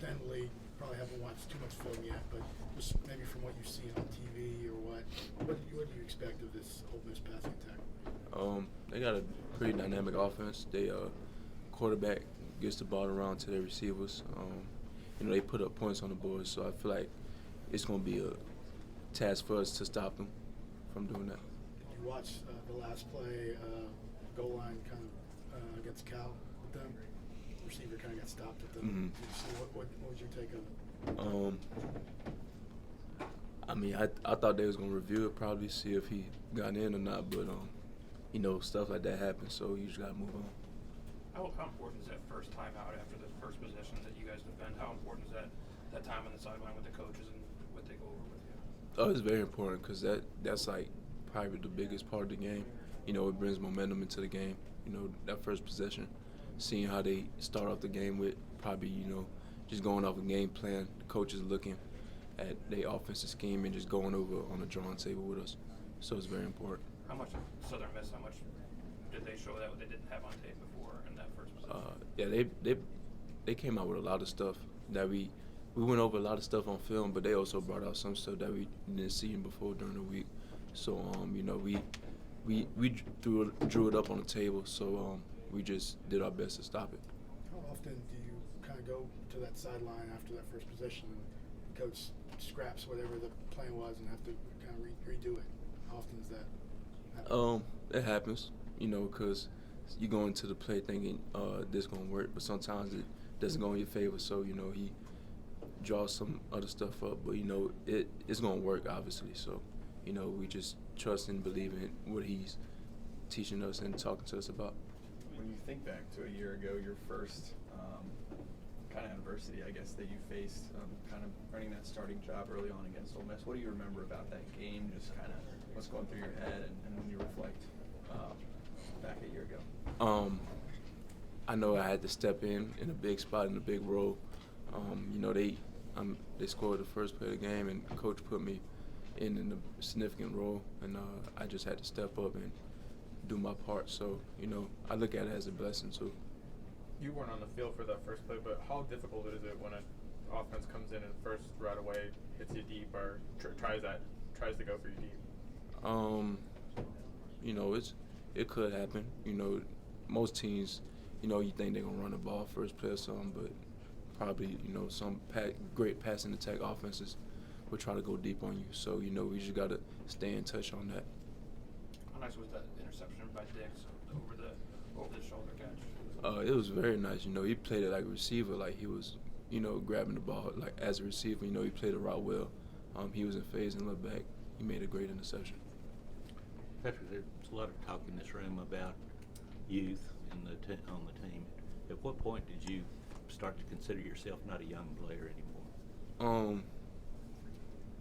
understandably, probably haven't watched too much film yet, but just maybe from what you've seen on TV or what do you expect of this Ole Miss passing attack? They got a pretty dynamic offense. They quarterback gets the ball around to their receivers. They put up points on the board, so I feel like it's going to be a task for us to stop them from doing that. Did you watch the last play, goal line kind of against Cal with them? The receiver kind of got stopped at them. Mm-hmm. Did you see what was your take of it? I mean, I thought they was going to review it, probably see if he got in or not, but stuff like that happens, so you just got to move on. How important is that first time out after the first possession that you guys defend? How important is that time on the sideline with the coaches and what they go over with you? Oh, it's very important because that's like probably the biggest part of the game. It brings momentum into the game. That first possession, seeing how they start off the game with probably, just going off a game plan. The coaches looking at their offensive scheme and just going over on the drawing table with us. So it's very important. How much Southern Miss, how much did they show that they didn't have on tape before in that first possession? Yeah, they came out with a lot of stuff that we went over a lot of stuff on film, but they also brought out some stuff that we didn't see before during the week. So we drew it up on the table. So we just did our best to stop it. How often do you kind of go to that sideline after that first possession and the coach scraps whatever the plan was and have to kind of redo it? How often does that happen? It happens, because you go into the play thinking this gonna work, but sometimes it doesn't go in your favor. So he draws some other stuff up, but it's gonna work obviously. So we just trust and believe in what he's teaching us and talking to us about. When you think back to a year ago, your first kind of adversity, I guess, that you faced, kind of earning that starting job early on against Ole Miss, what do you remember about that game? Just kind of what's going through your head, and when you reflect back a year ago? I know I had to step in a big spot in a big role. They scored the first play of the game, and coach put me in a significant role, and I just had to step up and do my part. So I look at it as a blessing too. You weren't on the field for that first play, but how difficult is it when an offense comes in and first right away hits you deep or tries to go for you deep? It could happen. Most teams, you think they're gonna run the ball first play or something, but probably some great passing attack offenses will try to go deep on you. So we just gotta stay in touch on that. How nice was that interception by Dix over the shoulder catch? It was very nice. He played it like a receiver, like he was, grabbing the ball like as a receiver. He played the route well. He was in phase and looked back. He made a great interception. Patrick, there's a lot of talk in this room about youth on the team. At what point did you start to consider yourself not a young player anymore?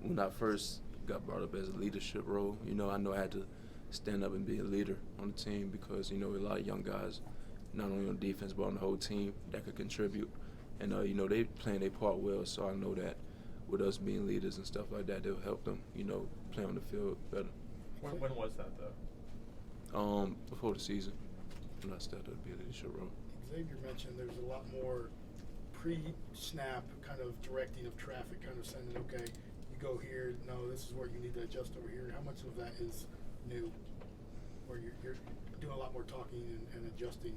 When I first got brought up as a leadership role, I know I had to stand up and be a leader on the team because, a lot of young guys, not only on defense but on the whole team that could contribute. And, they playing their part well, so I know that with us being leaders and stuff like that, they'll help them, play on the field better. When was that, though? Before the season, when I stepped up to be a leadership role. Xavier mentioned there's a lot more pre-snap kind of directing of traffic, kind of saying, okay, you go here, no, this is where you need to adjust over here. How much of that is new, where you're doing a lot more talking and adjusting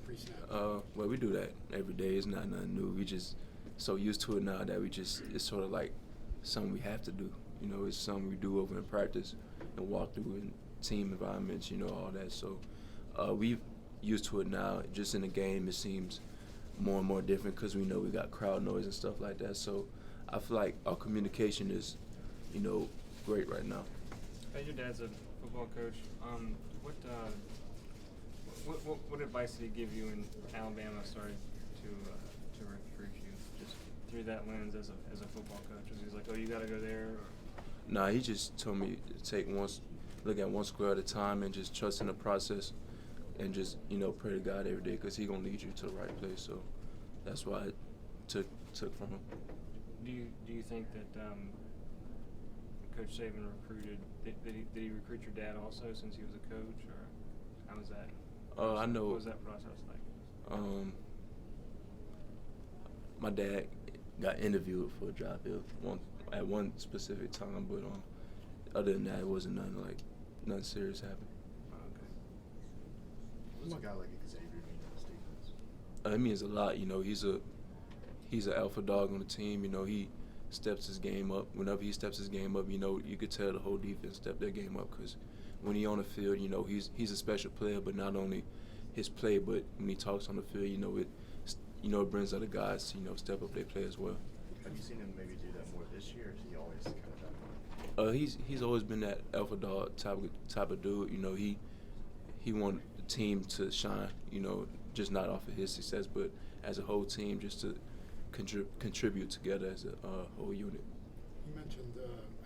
pre-snap? Well, we do that every day. It's not nothing new. We just so used to it now that it's sort of like something we have to do. It's something we do over in practice and walk through in team environments, all that. So we've used to it now. Just in the game, it seems more and more different because we know we got crowd noise and stuff like that. So I feel like our communication is, great right now. Hey, your dad's a football coach. What advice did he give you in Alabama, to recruit you, just through that lens as a football coach? Was he like, oh, you got to go there? Or? Nah, he just told me to look at one square at a time and just trust in the process and just, pray to God every day because he's going to lead you to the right place. So that's why I took from him. Do you think that Coach Saban recruited, did he recruit your dad also since he was a coach, or how was that? I know. What was that process like? My dad, got interviewed for a job here at one specific time, but other than that, it wasn't nothing serious happened. What's a guy like Xavier mean to this defense? It means a lot. You know, he's an alpha dog on the team. You know, he steps his game up. Whenever he steps his game up, you know, you could tell the whole defense step their game up, because when he on the field, you know, he's a special player. But not only his play, but when he talks on the field, you know, it brings other guys to, you know, step up their play as well. Have you seen him maybe do that more this year, or is he always kind of that way? He's always been that alpha dog type of dude. You know, he want the team to shine. You know, just not off of his success, but as a whole team, just to contribute together as a whole unit. You mentioned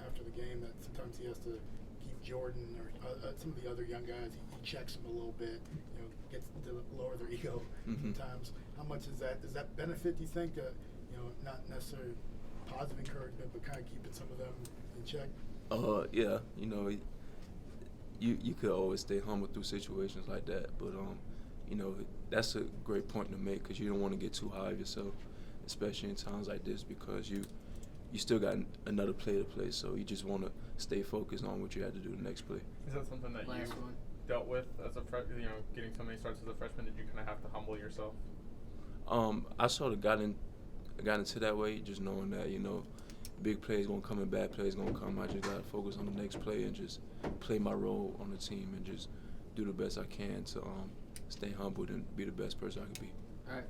after the game that sometimes he has to keep Jordan or some of the other young guys. He checks them a little bit. You know, gets to lower their ego sometimes. How much is that? Does that benefit? Do you think? You know, not necessarily positive encouragement, but kind of keeping some of them in check. Yeah. You know, you could always stay humble through situations like that, but you know, that's a great point to make, because you don't want to get too high of yourself, especially in times like this, because you still got another play to play, so you just want to stay focused on what you have to do the next play. Is that something that you dealt with as a freshman? You know, getting so many starts as a freshman, did you kind of have to humble yourself? I sort of got into that way, just knowing that, you know, big plays gonna come and bad plays gonna come. I just gotta focus on the next play and just play my role on the team and just do the best I can to stay humbled and be the best person I can be. All right.